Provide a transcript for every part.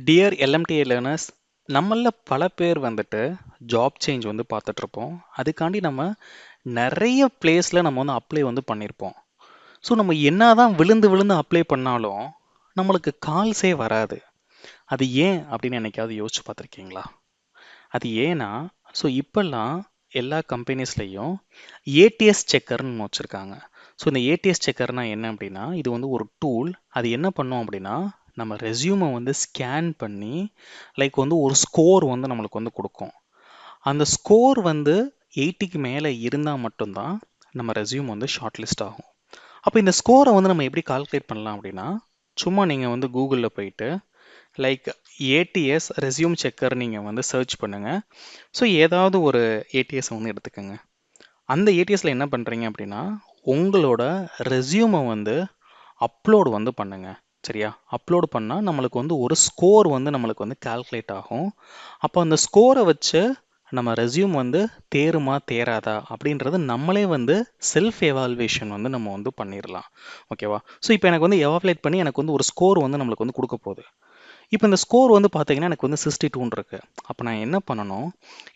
Dear LMTI learners, நம்மள பல பேர் வந்துட்டு ஜாப் சேஞ்ச் வந்து பார்த்துட்ருப்போம். அதுக்காண்டி நம்ம நிறைய பிளேஸில் நம்ம வந்து அப்ளை வந்து பண்ணியிருப்போம். ஸோ நம்ம என்னதான் விழுந்து விழுந்து அப்ளை பண்ணாலும் நம்மளுக்கு கால்ஸே வராது. அது ஏன் அப்படின்னு என்னைக்காவது யோசிச்சு பார்த்துருக்கீங்களா? அது ஏன்னா, ஸோ இப்போல்லாம் எல்லா கம்பெனிஸ்லேயும் ஏடிஎஸ் செக்கர்னு வச்சுருக்காங்க. ஸோ இந்த ஏடிஎஸ் செக்கர்னால் என்ன அப்படின்னா, இது வந்து ஒரு டூல். அது என்ன பண்ணும் அப்படின்னா, நம்ம ரெஸ்யூமை வந்து ஸ்கேன் பண்ணி லைக் வந்து ஒரு ஸ்கோர் வந்து நம்மளுக்கு வந்து கொடுக்கும். அந்த ஸ்கோர் வந்து 80க்கு மேலே இருந்தால் மட்டும்தான் நம்ம ரெஸ்யூம் வந்து ஷார்ட் லிஸ்ட் ஆகும். அப்போ இந்த ஸ்கோரை வந்து நம்ம எப்படி கால்குலேட் பண்ணலாம் அப்படின்னா, சும்மா நீங்கள் வந்து கூகுளில் போயிட்டு லைக் ஏடிஎஸ் ரெஸ்யூம் செக்கர் நீங்கள் வந்து சர்ச் பண்ணுங்கள். ஸோ ஏதாவது ஒரு ஏடிஎஸ் வந்து எடுத்துக்கோங்க. அந்த ஏடிஎஸ்ல என்ன பண்ணுறீங்க அப்படின்னா, உங்களோட ரெஸ்யூமை வந்து அப்லோடு வந்து பண்ணுங்க. சரியா? அப்லோடு பண்ணால் நம்மளுக்கு வந்து ஒரு ஸ்கோர் வந்து நம்மளுக்கு வந்து கால்குலேட் ஆகும். அப்போ அந்த ஸ்கோரை வச்சு நம்ம ரெஸ்யூம் வந்து தேருமா தேராதா அப்படின்றது நம்மளே வந்து செல்ஃப் எவால்வேஷன் வந்து நம்ம வந்து பண்ணிடலாம். ஓகேவா? ஸோ இப்போ எனக்கு வந்து எவாலுவேட் பண்ணி எனக்கு வந்து ஒரு ஸ்கோர் வந்து நம்மளுக்கு வந்து கொடுக்க போகுது. இப்போ இந்த ஸ்கோர் வந்து பார்த்தீங்கன்னா எனக்கு வந்து 62 இருக்கு. அப்போ நான் என்ன பண்ணணும்,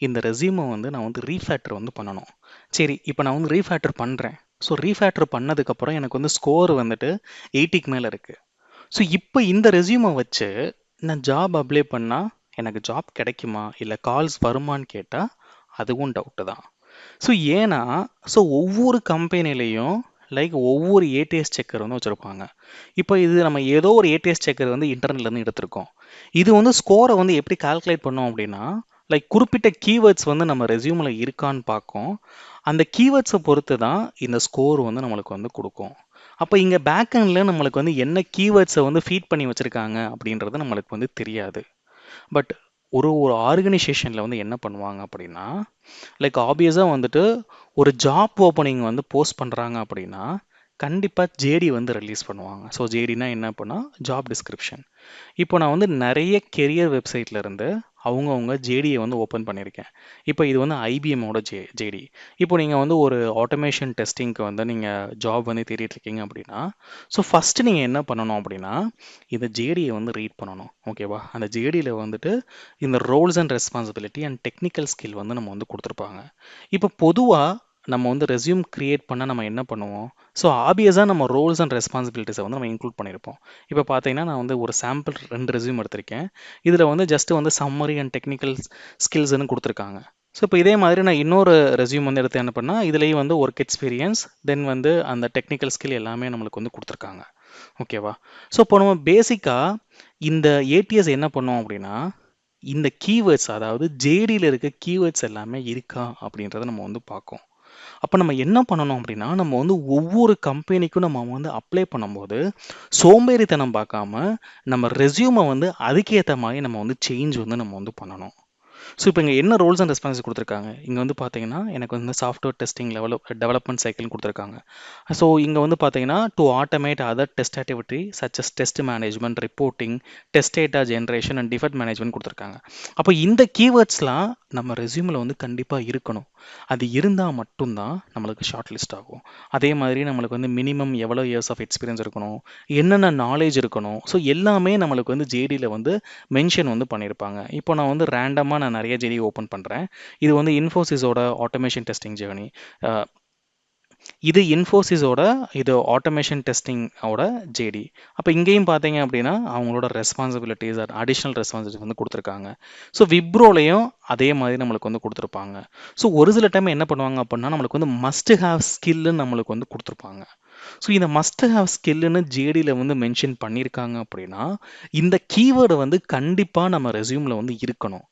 இந்த ரெஸ்யூமை வந்து நான் வந்து ரீஃபேக்டர் வந்து பண்ணணும். சரி, இப்போ நான் வந்து ரீஃபேக்டர் பண்ணுறேன். ஸோ ரீஃபேக்டர் பண்ணதுக்கப்புறம் எனக்கு வந்து ஸ்கோர் வந்துட்டு 80க்கு மேலே இருக்குது. ஸோ இப்போ இந்த ரெஸ்யூமை வச்சு நான் ஜாப் அப்ளை பண்ணால் எனக்கு ஜாப் கிடைக்குமா இல்லை கால்ஸ் வருமானு கேட்டால் அதுவும் டவுட்டு தான். ஸோ ஏன்னா, ஸோ ஒவ்வொரு கம்பெனிலையும் லைக் ஒவ்வொரு ஏடிஎஸ் செக்கர் வந்து வச்சுருப்பாங்க. இப்போ இது நம்ம ஏதோ ஒரு ஏடிஎஸ் செக்கர் வந்து இன்டர்நெட்லேருந்து எடுத்திருக்கோம். இது வந்து ஸ்கோரை வந்து எப்படி கால்குலேட் பண்ணோம் அப்படின்னா, லைக் குறிப்பிட்ட கீவேர்ட்ஸ் வந்து நம்ம ரெஸ்யூமில் இருக்கான்னு பார்க்கும். அந்த கீவேர்ட்ஸை பொறுத்து தான் இந்த ஸ்கோர் வந்து நம்மளுக்கு வந்து கொடுக்கும். அப்போ இங்கே பேக்எண்டில் நம்மளுக்கு வந்து என்ன கீவேர்ட்ஸை வந்து ஃபீட் பண்ணி வச்சுருக்காங்க அப்படின்றது நம்மளுக்கு வந்து தெரியாது. பட் ஒரு ஒரு ஆர்கனைசேஷனில் வந்து என்ன பண்ணுவாங்க அப்படின்னா, லைக் ஆப்வியஸாக வந்துட்டு ஒரு ஜாப் ஓப்பனிங் வந்து போஸ்ட் பண்ணுறாங்க அப்படின்னா கண்டிப்பாக ஜேடி வந்து ரிலீஸ் பண்ணுவாங்க. ஸோ ஜேடினா என்ன அப்படின்னா ஜாப் டிஸ்கிரிப்ஷன். இப்போ நான் வந்து நிறைய கெரியர் வெப்சைட்ல இருந்து அவங்கவுங்க ஜேடியை வந்து ஓப்பன் பண்ணியிருக்கேன். இப்போ இது வந்து ஐபிஎம்மோட ஜேடி. இப்போ நீங்கள் வந்து ஒரு ஆட்டோமேஷன் டெஸ்டிங்க்கு வந்து நீங்கள் ஜாப் வந்து தேடிட்டு இருக்கீங்க அப்படின்னா, ஸோ ஃபஸ்ட்டு நீங்கள் என்ன பண்ணணும் அப்படின்னா, இந்த ஜேடியை வந்து ரீட் பண்ணணும். ஓகேவா? அந்த ஜேடியில் வந்துட்டு இந்த roles and responsibility and technical skill வந்து நம்ம வந்து கொடுத்துருப்பாங்க. இப்போ பொதுவாக நம்ம வந்து ரெஸ்யூம் கிரியேட் பண்ண நம்ம என்ன பண்ணுவோம், ஸோ ஆப்வியஸாக நம்ம ரோல்ஸ் அண்ட் ரெஸ்பான்சிபிலிட்டிஸை வந்து நம்ம இன்க்ளூட் பண்ணியிருப்போம். இப்போ பார்த்தீங்கன்னா நான் வந்து ஒரு சாம்பிள் 2 ரெஸ்யூம் எடுத்திருக்கேன். இதில் வந்து ஜஸ்ட் வந்து சம்மரி அண்ட் டெக்னிக்கல் ஸ்கில்ஸ்ன்னு கொடுத்துருக்காங்க. ஸோ இப்போ இதே மாதிரி நான் இன்னொரு ரெஸ்யூம் வந்து எடுத்து என்ன பண்ணால், இதுலேயும் வந்து ஒர்க் எக்ஸ்பீரியன்ஸ் தென் வந்து அந்த டெக்னிக்கல் ஸ்கில் எல்லாமே நம்மளுக்கு வந்து கொடுத்துருக்காங்க. ஓகேவா? ஸோ இப்போ நம்ம பேசிக்காக இந்த ஏடிஎஸ் என்ன பண்ணோம் அப்படின்னா, இந்த கீவேர்ட்ஸ் அதாவது ஜேடியில் இருக்க கீவேர்ட்ஸ் எல்லாமே இருக்கா அப்படின்றத நம்ம வந்து பார்க்கும். அப்போ நம்ம என்ன பண்ணணும் அப்படின்னா, நம்ம வந்து ஒவ்வொரு கம்பெனிக்கும் நம்ம வந்து அப்ளை பண்ணும்போது சோம்பேறித்தனம் பார்க்காம நம்ம ரெஸ்யூமை வந்து அதுக்கேற்ற மாதிரி நம்ம வந்து சேஞ்ச் வந்து நம்ம வந்து பண்ணணும். ஸோ இப்போ இங்கே என்ன ரோல்ஸ் அண்ட் ரெஸ்பான்சிபிலிட்டி கொடுத்துருக்காங்க, இங்கே வந்து பார்த்தீங்கன்னா எனக்கு வந்து சாஃப்ட்வேர் டெஸ்டிங் டெவலப்மெண்ட் சைக்கிள்னு கொடுத்துருக்காங்க. ஸோ இங்கே வந்து பார்த்தீங்கன்னா to automate other test activity such as test management, reporting, test data generation and defect management கொடுத்துருக்காங்க. அப்போ இந்த கீவேர்ட்ஸ்லாம் நம்ம ரெஸ்யூமில் வந்து கண்டிப்பாக இருக்கணும். அது இருந்தால் மட்டும்தான் நம்மளுக்கு ஷார்ட் லிஸ்ட் ஆகும். அதே மாதிரி நம்மளுக்கு வந்து மினிமம் எவ்வளோ இயர்ஸ் ஆஃப் எக்ஸ்பீரியன்ஸ் இருக்கணும், என்னென்ன நாலேஜ் இருக்கணும், ஸோ எல்லாமே நம்மளுக்கு வந்து ஜேடியில் வந்து மென்ஷன் வந்து பண்ணியிருப்பாங்க. இப்போ நான் வந்து ரேண்டமாக நான் நிறைய ஜேடி ஓப்பன் பண்ணுறேன். இது வந்து இன்ஃபோசிஸோட ஆட்டோமேஷன் டெஸ்டிங் ஜேர்னி. இது இன்ஃபோசிஸோட இது ஆட்டோமேஷன் டெஸ்டிங்கோட ஜேடி. அப்போ இங்கேயும் பார்த்தீங்க அப்படின்னா அவங்களோட ரெஸ்பான்சிபிலிட்டிஸ் அடிஷ்னல் ரெஸ்பான்சிபிலிட்டி வந்து கொடுத்துருக்காங்க. ஸோ விப்ரோலையும் அதே மாதிரி நம்மளுக்கு வந்து கொடுத்துருப்பாங்க. ஸோ ஒரு சில டைம் என்ன பண்ணுவாங்க அப்படின்னா, நம்மளுக்கு வந்து மஸ்ட் ஹேவ் ஸ்கில்னு நம்மளுக்கு வந்து கொடுத்துருப்பாங்க. ஸோ இந்த மஸ்ட் ஹேவ் ஸ்கில்லுன்னு ஜேடியில் வந்து மென்ஷன் பண்ணியிருக்காங்க அப்படின்னா, இந்த கீவேர்டு வந்து கண்டிப்பாக நம்ம ரெஸ்யூமில் வந்து இருக்கணும்.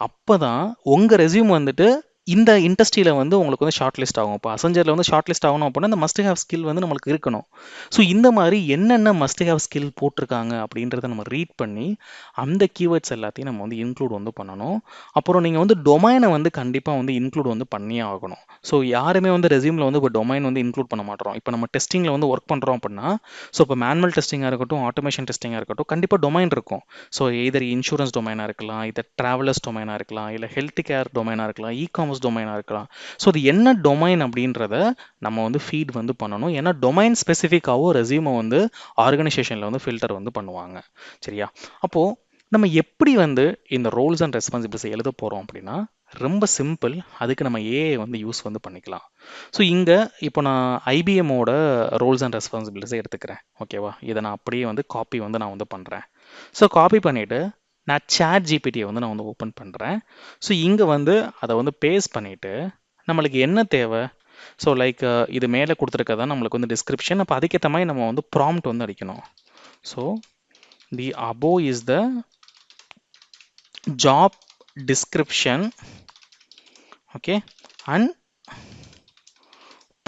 அப்போ தான் உங்கள் ரெஸ்யூம் வந்துட்டு இந்த இண்டஸ்ட்ரியில் வந்து உங்களுக்கு வந்து ஷார்ட் லிஸ்ட் ஆகும். இப்போ அசஞ்சரில் வந்து ஷார்ட் லிஸ்ட் ஆகணும் அப்படின்னா இந்த மஸ்ட் ஹேவ் ஸ்கில் வந்து நம்மளுக்கு இருக்கணும். ஸோ இந்த மாதிரி என்னென்ன மஸ்ட் ஹேவ் ஸ்கில் போட்டிருக்காங்க அப்படின்றத நம்ம ரீட் பண்ணி அந்த கீவேர்ட்ஸ் எல்லாத்தையும் நம்ம வந்து இன்க்ளூட் வந்து பண்ணணும். அப்புறம் நீங்கள் வந்து டொமைனை வந்து கண்டிப்பாக வந்து இன்க்ளூட் வந்து பண்ணியே ஆகணும். ஸோ யாருமே வந்து ரெஸ்யூமில் வந்து இப்போ டொமைன் வந்து இன்க்ளூட் பண்ண மாட்டோம். இப்போ நம்ம டெஸ்டிங்கில் வந்து ஒர்க் பண்ணுறோம் அப்படின்னா, ஸோ இப்போ மேனுவல் டெஸ்டிங்காக இருக்கட்டும், ஆட்டோமேஷன் டெஸ்டிங்காக இருக்கட்டும், கண்டிப்பாக டொமைன் இருக்கும். ஸோ எதர் இன்சூரன்ஸ் டொமைனாக இருக்கலாம், இதர் ட்ராவலர்ஸ் டொமைனாக இருக்கலாம், இல்லை ஹெல்த் கேர் டொமைனாக இருக்கலாம், இ-காமர்ஸ் டொமைனாக இருக்கலாம். ஸோ அது என்ன டொமைன் அப்படின்றத நம்ம வந்து ஃபீட் வந்து பண்ணணும். ஏன்னா டொமைன் ஸ்பெசிஃபிக்காகவும் ரெஸ்யூமை வந்து ஆர்கனைசேஷனில் வந்து ஃபில்டர் வந்து பண்ணுவாங்க. சரியா? அப்போது நம்ம எப்படி வந்து இந்த ரோல்ஸ் அண்ட் ரெஸ்பான்சிபிலிட்டிஸ் எழுத போகிறோம் அப்படின்னா ரொம்ப சிம்பிள். அதுக்கு நம்ம ஏஐ வந்து யூஸ் வந்து பண்ணிக்கலாம். ஸோ இங்கே இப்போ நான் ஐபிஎம்மோட ரோல்ஸ் அண்ட் ரெஸ்பான்சிபிலிட்டிஸை எடுத்துக்கிறேன். ஓகேவா? இதை நான் அப்படியே வந்து காப்பி வந்து நான் வந்து பண்ணுறேன். ஸோ காப்பி பண்ணிவிட்டு நான் சேட் ஜிபிடியை வந்து நான் வந்து ஓப்பன் பண்ணுறேன். ஸோ இங்கே வந்து அதை வந்து பேஸ்ட் பண்ணிவிட்டு நம்மளுக்கு என்ன தேவை, ஸோ லைக் இது மேலே கொடுத்துருக்கதா நம்மளுக்கு வந்து டிஸ்கிரிப்ஷன். அப்போ அதுக்கேற்ற மாதிரி நம்ம வந்து ப்ராம்ப்ட் வந்து அடிக்கணும். So the above is the job description, okay, and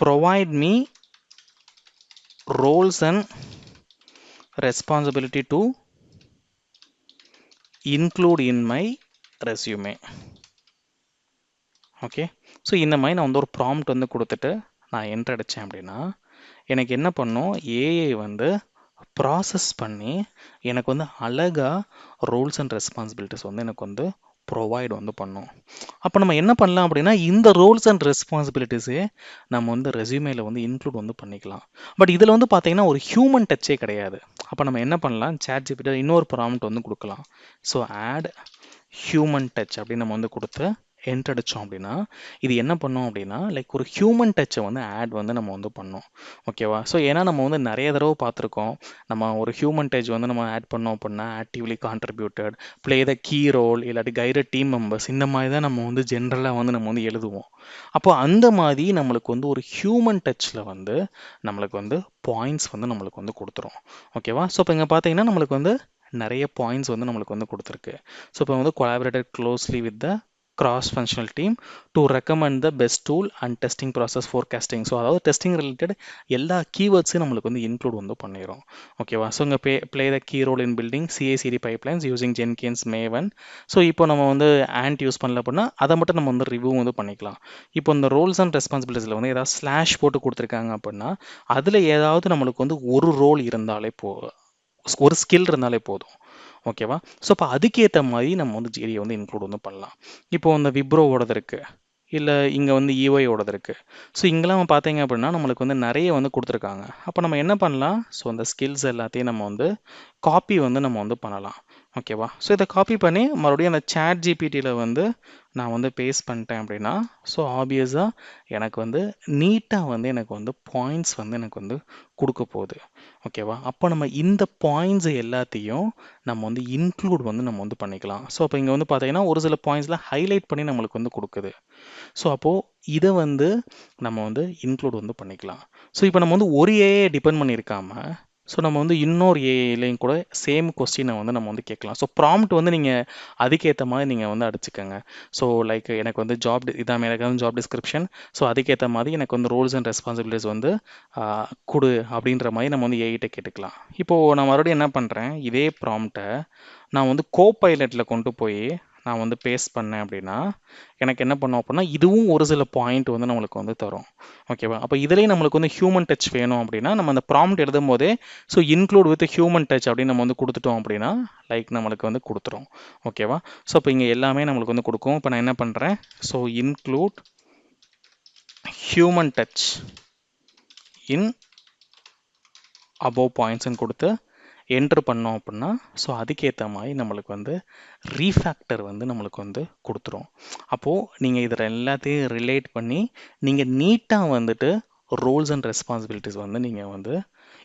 provide me roles and responsibility to include in my resume. Okay, so இந்த மாதிரி நான் வந்து ஒரு ப்ராம்ப்ட் வந்து கொடுத்துட்டு நான் என்டர் அடித்தேன் அப்படின்னா எனக்கு என்ன பண்ணும், ஏஐ வந்து ப்ராசஸ் பண்ணி எனக்கு வந்து அழகாக ரோல்ஸ் அண்ட் ரெஸ்பான்சிபிலிட்டிஸ் வந்து எனக்கு வந்து ப்ரொவைட் வந்து பண்ணும். அப்போ நம்ம என்ன பண்ணலாம் அப்படின்னா இந்த ரோல்ஸ் அண்ட் ரெஸ்பான்சிபிலிட்டிஸே நம்ம வந்து ரெஸ்யூமேல வந்து இன்க்ளூட் வந்து பண்ணிக்கலாம். பட் இதில் வந்து பார்த்தீங்கன்னா ஒரு ஹியூமன் டச்சே கிடையாது. அப்போ நம்ம என்ன பண்ணலாம், சேட் ஜிபிடி இன்னொரு ப்ராம்ப்ட் வந்து கொடுக்கலாம். ஸோ ஆட் ஹியூமன் டச் அப்படின்னு நம்ம வந்து கொடுத்து என்டர் அடித்தோம் அப்படின்னா இது என்ன பண்ணோம் அப்படின்னா லைக் ஒரு ஹியூமன் டச்சை வந்து ஆட் வந்து நம்ம வந்து பண்ணோம். ஓகேவா? ஸோ ஏன்னா நம்ம வந்து நிறைய தடவை பார்த்துருக்கோம், நம்ம ஒரு ஹியூமன் டச் வந்து நம்ம ஆட் பண்ணோம் அப்படின்னா actively contributed, play the key role, இல்லாட்டி கைடட் டீம் மெம்பர்ஸ், இந்த மாதிரி தான் நம்ம வந்து ஜென்ரலாக வந்து நம்ம வந்து எழுதுவோம். அப்போ அந்த மாதிரி நம்மளுக்கு வந்து ஒரு ஹியூமன் டச்சில் வந்து நம்மளுக்கு வந்து பாயிண்ட்ஸ் வந்து நம்மளுக்கு வந்து கொடுத்துரும். ஓகேவா? ஸோ இப்போ இங்கே பார்த்தீங்கன்னா நம்மளுக்கு வந்து நிறைய பாயிண்ட்ஸ் வந்து நம்மளுக்கு வந்து கொடுத்துருக்கு. ஸோ இப்போ வந்து collaborated closely with the cross-functional team to recommend the best tool and testing process forecasting. So அதாவது டெஸ்டிங் ரிலேட்டட் எல்லா கீவேர்ட்ஸையும் நம்மளுக்கு வந்து இன்க்ளூட் வந்து பண்ணிடும். ஓகேவா? ஸோ இங்கே play the key role in building CI CD pipelines using Jenkins Maven. So இப்போ நம்ம வந்து ஆண்ட் யூஸ் பண்ணல அப்படின்னா அதை மட்டும் நம்ம வந்து ரிவ்யூ வந்து பண்ணிக்கலாம். இப்போ இந்த ரோல்ஸ் அண்ட் ரெஸ்பான்சிபிலிட்டிஸில் வந்து ஏதாவது ஸ்லாஷ் போட்டு கொடுத்துருக்காங்க அப்படின்னா அதில் ஏதாவது நம்மளுக்கு வந்து ஒரு ரோல் இருந்தாலே ஒரு ஸ்கில் இருந்தாலே போதும். ஓகேவா? ஸோ அப்போ அதுக்கேற்ற மாதிரி நம்ம வந்து ஜிடியை வந்து இன்க்ளூட் வந்து பண்ணலாம். இப்போ இந்த விப்ரோவோடது இருக்குது, இல்லை இங்கே வந்து இஒயோடது இருக்குது. ஸோ இங்கெல்லாம் பார்த்தீங்க அப்படின்னா நம்மளுக்கு வந்து நிறைய வந்து கொடுத்துருக்காங்க. அப்போ நம்ம என்ன பண்ணலாம், ஸோ அந்த ஸ்கில்ஸ் எல்லாத்தையும் நம்ம வந்து காப்பி வந்து நம்ம வந்து பண்ணலாம். ஓகேவா? ஸோ இதை காப்பி பண்ணி மறுபடியும் அந்த சேட் ஜிபிடியில் வந்து நான் வந்து பேஸ்ட் பண்ணிட்டேன் அப்படின்னா ஸோ ஆப்வியஸாக எனக்கு வந்து நீட்டாக வந்து எனக்கு வந்து பாயிண்ட்ஸ் வந்து எனக்கு வந்து கொடுக்க போகுது. ஓகேவா? அப்போ நம்ம இந்த பாயிண்ட்ஸ் எல்லாத்தையும் நம்ம வந்து இன்க்ளூட் வந்து நம்ம வந்து பண்ணிக்கலாம். ஸோ அப்போ இங்கே வந்து பார்த்தீங்கன்னா ஒரு சில பாயிண்ட்ஸ்லாம் ஹைலைட் பண்ணி நம்மளுக்கு வந்து கொடுக்குது. ஸோ அப்போது இதை வந்து நம்ம வந்து இன்க்ளூட் வந்து பண்ணிக்கலாம். ஸோ இப்போ நம்ம வந்து ஒரு ஏஐ டிபெண்ட் பண்ணியிருக்காம ஸோ நம்ம வந்து இன்னொரு ஏஐலையும் கூட சேம் கொஸ்டினை வந்து நம்ம வந்து கேட்கலாம். ஸோ ப்ராம்ப்ட் வந்து நீங்கள் அதுக்கேற்ற மாதிரி நீங்கள் வந்து அடிச்சுக்கோங்க. ஸோ லைக் எனக்கு வந்து இதான் எனக்கு வந்து ஜாப் டிஸ்கிரிப்ஷன், ஸோ அதுக்கேற்ற மாதிரி எனக்கு வந்து ரோல்ஸ் அண்ட் ரெஸ்பான்சிபிலிட்டிஸ் வந்து கொடு அப்படின்ற மாதிரி நம்ம வந்து ஏஐட்ட கேட்டுக்கலாம். இப்போது நான் மறுபடியும் என்ன பண்ணுறேன், இதே ப்ராம்ப்டை நான் வந்து கோபைலட்டில் கொண்டு போய் நான் வந்து பேஸ்ட் பண்ணேன் அப்படின்னா எனக்கு என்ன பண்ணோம் அப்படின்னா இதுவும் ஒரு சில பாயிண்ட் வந்து நம்மளுக்கு வந்து தரும். ஓகேவா? அப்போ இதுலேயே நம்மளுக்கு வந்து ஹியூமன் டச் வேணும் அப்படின்னா நம்ம அந்த ப்ராம்ப்ட் எழுதும் போதே so include with human touch அப்படின்னு நம்ம வந்து கொடுத்துட்டோம் அப்படின்னா லைக் நம்மளுக்கு வந்து கொடுத்துரும். ஓகேவா? ஸோ இப்போ இங்கே எல்லாமே நம்மளுக்கு வந்து கொடுக்கும். இப்போ நான் என்ன பண்ணுறேன், so include human touch in above பாயிண்ட்ஸ்ன்னு கொடுத்து என்ட்ரு பண்ணோம் அப்படின்னா ஸோ அதுக்கேற்ற மாதிரி நம்மளுக்கு வந்து ரீஃபேக்டர் வந்து நம்மளுக்கு வந்து கொடுத்துரும். அப்போது நீங்கள் இதில் எல்லாத்தையும் ரிலேட் பண்ணி நீங்கள் நீட்டாக வந்துட்டு ரோல்ஸ் அண்ட் ரெஸ்பான்சிபிலிட்டிஸ் வந்து நீங்கள் வந்து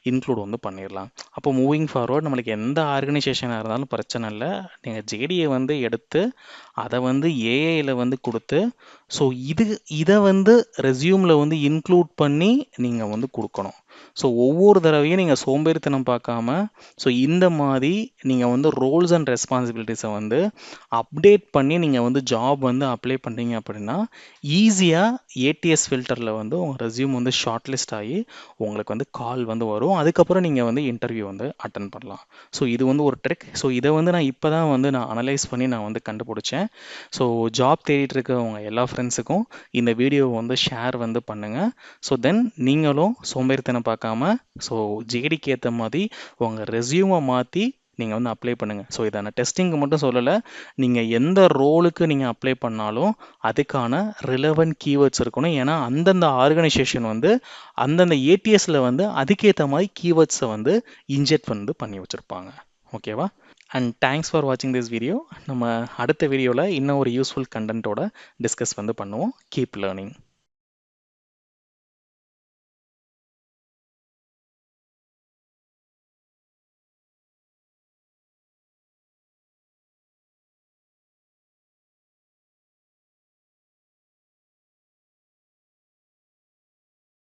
இன்க்ளூட் வந்து பண்ணிடலாம். அப்போ மூவிங் ஃபார்வர்ட் நம்மளுக்கு எந்த ஆர்கனைசேஷனாக இருந்தாலும் பிரச்சனை இல்லை, நீங்கள் ஜேடியை வந்து எடுத்து அதை வந்து ஏஐயில் வந்து கொடுத்து ஸோ இதை வந்து ரெஸ்யூமில் வந்து இன்க்ளூட் பண்ணி நீங்கள் வந்து கொடுக்கணும். ஸோ ஒவ்வொரு தடவையும் நீங்கள் சோம்பேறித்தனம் பார்க்காம ஸோ இந்த மாதிரி நீங்கள் வந்து ரோல்ஸ் அண்ட் ரெஸ்பான்சிபிலிட்டிஸை வந்து அப்டேட் பண்ணி நீங்கள் வந்து ஜாப் வந்து அப்ளை பண்ணீங்க அப்படின்னா ஈஸியாக ஏடிஎஸ் ஃபில்டரில் வந்து உங்கள் ரெஸ்யூம் வந்து ஷார்ட் லிஸ்ட் ஆகி உங்களுக்கு வந்து கால் வந்து வரும். அதுக்கப்புறம் நீங்கள் வந்து இன்டர்வியூ வந்து அட்டன் பண்ணலாம். ஸோ இது வந்து ஒரு ட்ரிக். ஸோ இதை வந்து நான் இப்போ தான் வந்து நான் அனலைஸ் பண்ணி நான் வந்து கண்டுபிடிச்சேன். ஸோ ஜாப் தேடிட்டு இருக்கவங்க எல்லா ஃப்ரெண்ட்ஸுக்கும் இந்த வீடியோவை வந்து ஷேர் வந்து பண்ணுங்கள். ஸோ தென் நீங்களும் சோம்பேறித்தனம் பார்க்காம ஸோ ஜேடிக்கு ஏற்ற மாதிரி உங்கள் ரெஸ்யூமை மாற்றி நீங்கள் வந்து அப்ளை பண்ணுங்கள். ஸோ இதை நான் டெஸ்டிங்க்கு மட்டும் சொல்லலை, நீங்கள் எந்த ரோலுக்கு நீங்கள் அப்ளை பண்ணாலும் அதுக்கான ரிலவெண்ட் கீவேர்ட்ஸ் இருக்கணும். ஏன்னா அந்தந்த ஆர்கனைசேஷன் வந்து அந்தந்த ஏடிஎஸ்ல வந்து அதுக்கேற்ற மாதிரி கீவேர்ட்ஸை வந்து இன்ஜெக்ட் வந்து பண்ணி வச்சுருப்பாங்க. ஓகேவா? அண்ட் தேங்க்ஸ் ஃபார் வாட்சிங் திஸ் வீடியோ. நம்ம அடுத்த வீடியோவில் இன்னும் ஒரு யூஸ்ஃபுல் கண்டென்ட்டோட டிஸ்கஸ் வந்து பண்ணுவோம். Keep learning.